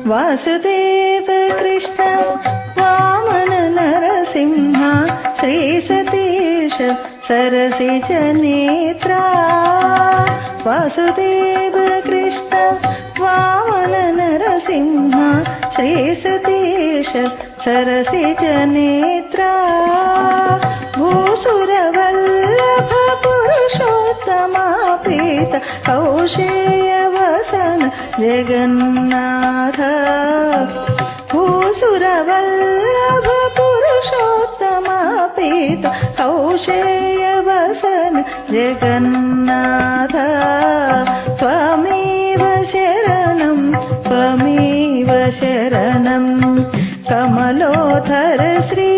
वासुदेव कृष्ण वामन नरसिंह श्री सतीश सरसिज नेत्रा वासुदेव कृष्ण वामन नरसिंह श्री सतीश सरसिज नेत्रा भूसुरवल्लभ पुरुषोत्तमा प्रीत कौशेय वसन जगन्नाथ भूसुरवल्लभ पुरुषोत्तमा प्रीत कौशेय वसन जगन्नाथ त्वमेव शरणं कमलोधर श्री